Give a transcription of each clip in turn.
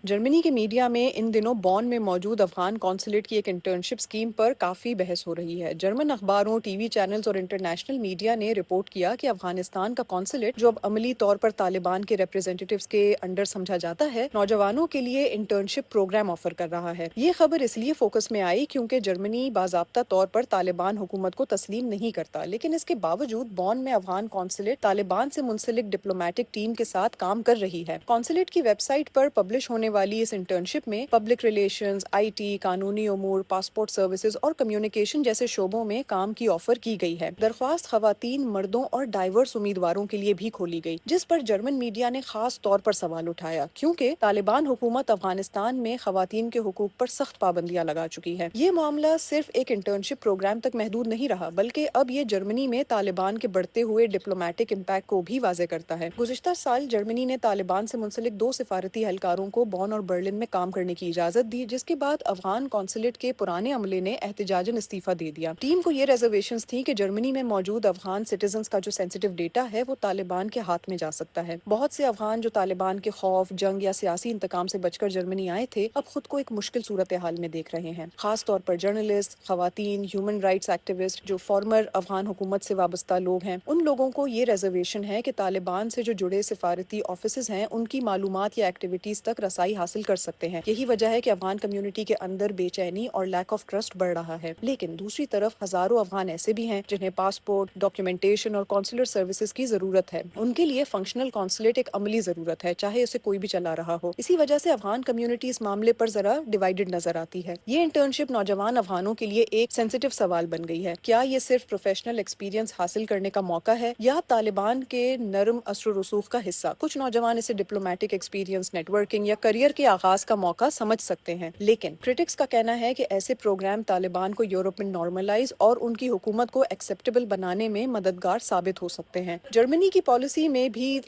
جرمنی کے میڈیا میں ان دنوں بون میں موجود افغان قونصلیٹ کی ایک انٹرنشپ اسکیم پر کافی بحث ہو رہی ہے۔ جرمن اخباروں، ٹی وی چینلز اور انٹرنیشنل میڈیا نے رپورٹ کیا کہ افغانستان کا قونصلیٹ، جو اب عملی طور پر طالبان کے ریپرزینٹیٹیوز کے انڈر سمجھا جاتا ہے، نوجوانوں کے لیے انٹرنشپ پروگرام آفر کر رہا ہے۔ یہ خبر اس لیے فوکس میں آئی کیونکہ جرمنی باضابطہ طور پر طالبان حکومت کو تسلیم نہیں کرتا، لیکن اس کے باوجود بون میں افغان قونصلیٹ طالبان سے منسلک ڈپلومیٹک ٹیم کے ساتھ کام کر رہی ہے۔ قونصلیٹ کی ویب سائٹ پر پبلش ہونے والی اس انٹرنشپ میں پبلک ریلیشنز، آئی ٹی، قانونی امور، پاسپورٹ سروسز اور کمیونیکیشن جیسے شعبوں میں کام کی آفر کی گئی ہے۔ درخواست خواتین، مردوں اور ڈائیورس امیدواروں کے لیے بھی کھولی گئی، جس پر جرمن میڈیا نے خاص طور پر سوال اٹھایا کیونکہ طالبان حکومت افغانستان میں خواتین کے حقوق پر سخت پابندیاں لگا چکی ہے۔ یہ معاملہ صرف ایک انٹرنشپ پروگرام تک محدود نہیں رہا، بلکہ اب یہ جرمنی میں طالبان کے بڑھتے ہوئے ڈپلومیٹک امپیکٹ کو بھی واضح کرتا ہے۔ گزشتہ سال جرمنی نے طالبان سے منسلک 2 سفارتی اہلکاروں کو بون اور برلن میں کام کرنے کی اجازت دی، جس کے بعد افغان قونصلیٹ کے پرانے عملے نے احتجاجاً استعفیٰ دے دیا۔ ٹیم کو یہ ریزرویشنز تھیں کہ جرمنی میں موجود افغان سٹیزنز کا جو سینسٹیو ڈیٹا ہے وہ طالبان کے ہاتھ میں جا سکتا ہے۔ بہت سے افغان جو طالبان کے خوف، جنگ یا سیاسی انتقام سے بچ کر جرمنی آئے تھے، اب خود کو ایک مشکل صورتحال میں دیکھ رہے ہیں۔ خاص طور پر جرنلسٹ، خواتین، ہیومن رائٹس ایکٹیوسٹ جو فارمر افغان حکومت سے وابستہ لوگ ہیں، ان لوگوں کو یہ ریزرویشن ہے کہ طالبان سے جو جڑے سفارتی آفیسز ہیں ان کی معلومات یا ایکٹیویٹیز تک رسائی حاصل کر سکتے ہیں۔ یہی وجہ ہے کہ افغان کمیونٹی کے اندر بے چینی اور لیک آف ٹرسٹ بڑھ رہا ہے۔ لیکن دوسری طرف ہزاروں افغان ایسے بھی ہیں جنہیں پاسپورٹ، ڈاکیومنٹیشن اور کونسلر سروسز کی ضرورت ہے۔ ان کے لیے فنکشنل قونصلیٹ ایک عملی ضرورت ہے، چاہے اسے کوئی بھی چلا رہا ہو۔ اسی وجہ سے افغان کمیونٹی اس معاملے پر ذرا ڈیوائیڈڈ نظر آتی ہے۔ یہ انٹرنشپ نوجوان افغانوں کے لیے ایک سینسٹیو سوال بن گئی ہے۔ کیا یہ صرف پروفیشنل ایکسپیرینس حاصل کرنے کا موقع ہے یا طالبان کے نرم اثر و رسوخ کا حصہ؟ کچھ نوجوان اسے ڈپلومیٹک ایکسپیرینس، نیٹ ورکنگ یا کریئر کے آغاز کا موقع سمجھ سکتے ہیں، لیکن کرٹکس کا کہنا ہے کہ ایسے پروگرام طالبان کو یورپ میں نارملائز اور ان کی حکومت کو ایکسیپٹیبل بنانے میں مددگار ثابت ہو سکتے ہیں۔ جرمنی کی پالیسی میں بھی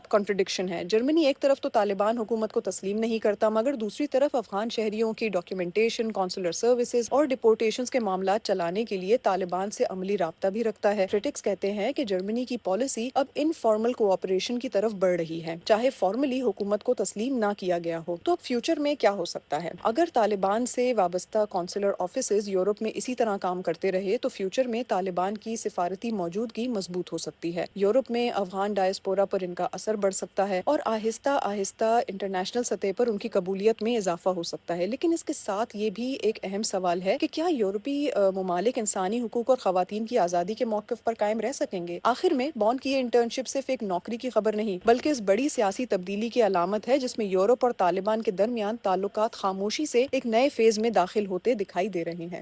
کنٹرڈکشن ہے۔ جرمنی ایک طرف تو طالبان حکومت کو تسلیم نہیں کرتا، مگر دوسری طرف افغان شہریوں کی ڈاکیومنٹیشن، کونسلر سروسز اور ڈپورٹیشنز کے معاملات چلانے کے لیے طالبان سے عملی رابطہ بھی رکھتا ہے۔ کرٹکس کہتے ہیں کہ جرمنی کی پالیسی اب انفارمل کوآپریشن کی طرف بڑھ رہی ہے، چاہے فارملی حکومت کو تسلیم نہ کیا گیا ہو۔ تو اب فیوچر میں کیا ہو سکتا ہے؟ اگر طالبان سے وابستہ کونسلر آفیسز یورپ میں اسی طرح کام کرتے رہے تو فیوچر میں طالبان کی سفارتی موجودگی مضبوط ہو سکتی ہے۔ یورپ میں افغان ڈائسپورا پر ان کا اثر بڑھ سکتا ہے اور آہستہ آہستہ انٹرنیشنل سطح پر ان کی قبولیت میں اضافہ ہو سکتا ہے۔ لیکن اس کے ساتھ یہ بھی ایک اہم سوال ہے کہ کیا یورپی ممالک انسانی حقوق اور خواتین کی آزادی کے موقف پر قائم رہ سکیں گے؟ آخر میں بون کی یہ انٹرنشپ صرف ایک نوکری کی خبر نہیں، بلکہ اس بڑی سیاسی تبدیلی کی علامت ہے جس میں یورپ اور طالبان کے درمیان تعلقات خاموشی سے ایک نئے فیز میں داخل ہوتے دکھائی دے رہے ہیں۔